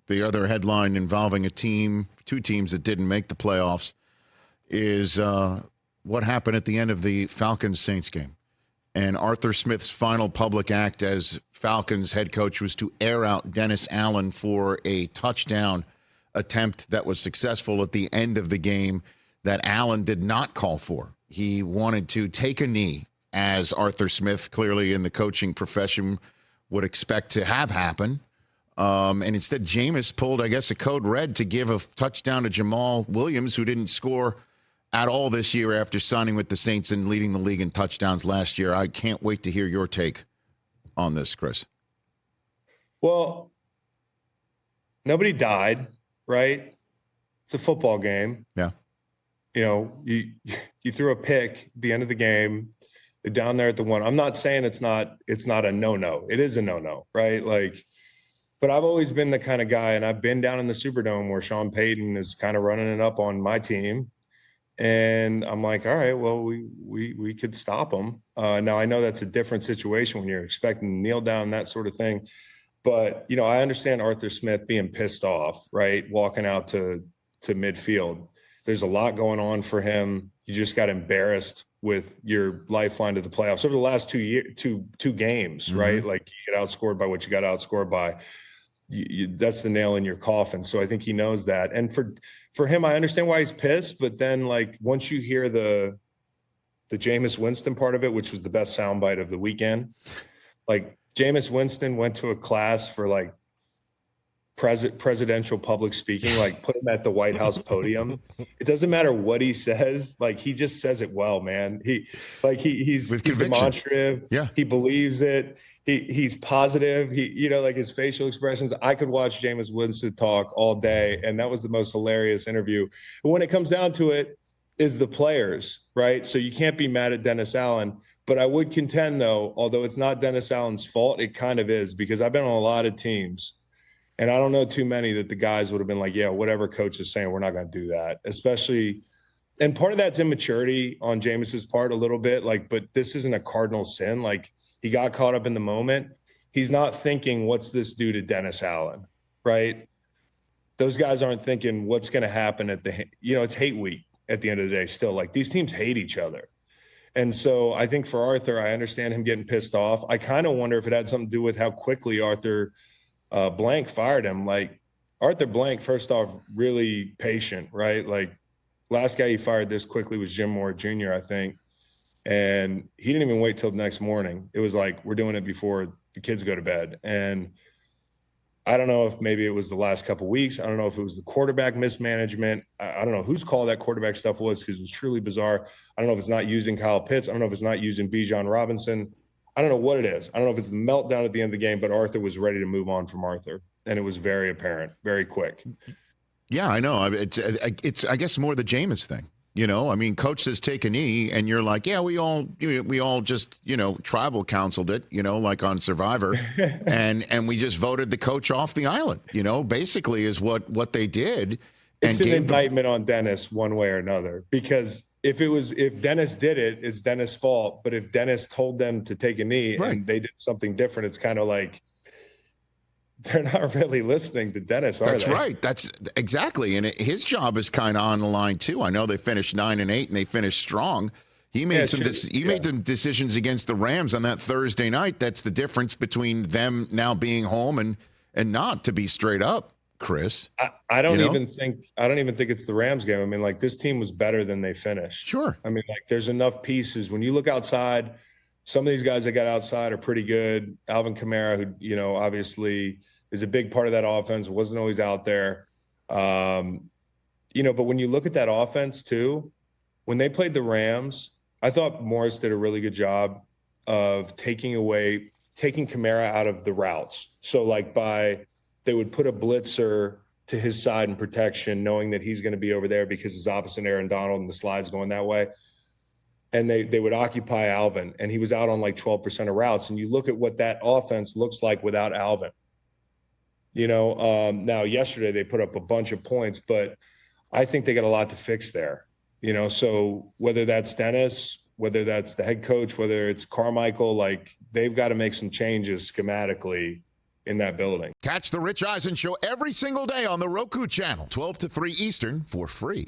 the other headline involving two teams that didn't make the playoffs, is what happened at the end of the Falcons-Saints game. And Arthur Smith's final public act as Falcons head coach was to air out Dennis Allen for a touchdown attempt that was successful at the end of the game that Allen did not call for. He wanted to take a knee, as Arthur Smith, clearly in the coaching profession, would expect to have happen. And instead, Jameis pulled, I guess, a code red to give a touchdown to Jamal Williams, who didn't score at all this year after signing with the Saints and leading the league in touchdowns last year. I can't wait to hear your take on this, Chris. Well, nobody died, right? It's a football game. Yeah. You know, you threw a pick at the end of the game. They're down there at the one. I'm not saying it's not a no-no. It is a no-no, right? Like, but I've always been the kind of guy, and I've been down in the Superdome where Sean Payton is kind of running it up on my team. And I'm like, all right, well, we could stop him. Now, I know that's a different situation when you're expecting to kneel down, that sort of thing. But, you know, I understand Arthur Smith being pissed off, right, walking out to midfield. There's a lot going on for him. You just got embarrassed with your lifeline to the playoffs over the last two games, right? Like, you get outscored by what you got outscored by. That's the nail in your coffin. So I think he knows that. And for him, I understand why he's pissed. But then, like, once you hear the Jameis Winston part of it, which was the best soundbite of the weekend, like, Jameis Winston went to a class for like presidential public speaking, like put him at the White House podium. It doesn't matter what he says. Like, he just says it well, man. He's demonstrative. Yeah. He believes it. He's positive. Like his facial expressions. I could watch Jameis Winston talk all day, and that was the most hilarious interview. But when it comes down to it, is the players, right? So you can't be mad at Dennis Allen. But I would contend, though, although it's not Dennis Allen's fault, it kind of is, because I've been on a lot of teams, and I don't know too many that the guys would have been like, yeah, whatever coach is saying, we're not going to do that. Especially, and part of that's immaturity on Jameis's part a little bit, like, but this isn't a cardinal sin. Like, he got caught up in the moment. He's not thinking, what's this do to Dennis Allen, right? Those guys aren't thinking what's going to happen it's hate week at the end of the day still. Like, these teams hate each other. And so I think for Arthur, I understand him getting pissed off. I kind of wonder if it had something to do with how quickly Arthur Blank fired him. Like, Arthur Blank, first off, really patient, right? Like, last guy he fired this quickly was Jim Moore Jr., I think. And he didn't even wait till the next morning. It was like, we're doing it before the kids go to bed. And I don't know if maybe it was the last couple of weeks. I don't know if it was the quarterback mismanagement. I don't know whose call that quarterback stuff was, because it was truly bizarre. I don't know if it's not using Kyle Pitts. I don't know if it's not using Bijan Robinson. I don't know what it is. I don't know if it's the meltdown at the end of the game, but Arthur was ready to move on from Arthur. And it was very apparent, very quick. Yeah, I know. It's I guess, more the Jameis thing. You know, I mean, coach says take a knee, and you're like, yeah, we all just, tribal counseled it, like on Survivor, and we just voted the coach off the island. Basically is what they did. It's an indictment on Dennis one way or another, because if Dennis did it, it's Dennis' fault. But if Dennis told them to take a knee and they did something different, it's kind of like, they're not really listening to Dennis, are they? That's right. That's exactly. And his job is kind of on the line, too. I know they finished 9-8 and they finished strong. He made made some decisions against the Rams on that Thursday night. That's the difference between them now being home and not, to be straight up, Chris. I don't even think it's the Rams game. I mean, like, this team was better than they finished. Sure. I mean, like, there's enough pieces. When you look outside, some of these guys that got outside are pretty good. Alvin Kamara, who, obviously is a big part of that offense, wasn't always out there. But when you look at that offense too, when they played the Rams, I thought Morris did a really good job of taking Kamara out of the routes. So like they would put a blitzer to his side in protection, knowing that he's going to be over there because he's opposite Aaron Donald and the slide's going that way. And they would occupy Alvin, and he was out on like 12% of routes. And you look at what that offense looks like without Alvin. Now yesterday they put up a bunch of points, but I think they got a lot to fix there. So whether that's Dennis, whether that's the head coach, whether it's Carmichael, like, they've got to make some changes schematically in that building. Catch the Rich Eisen Show every single day on the Roku channel, 12 to 3 Eastern, for free.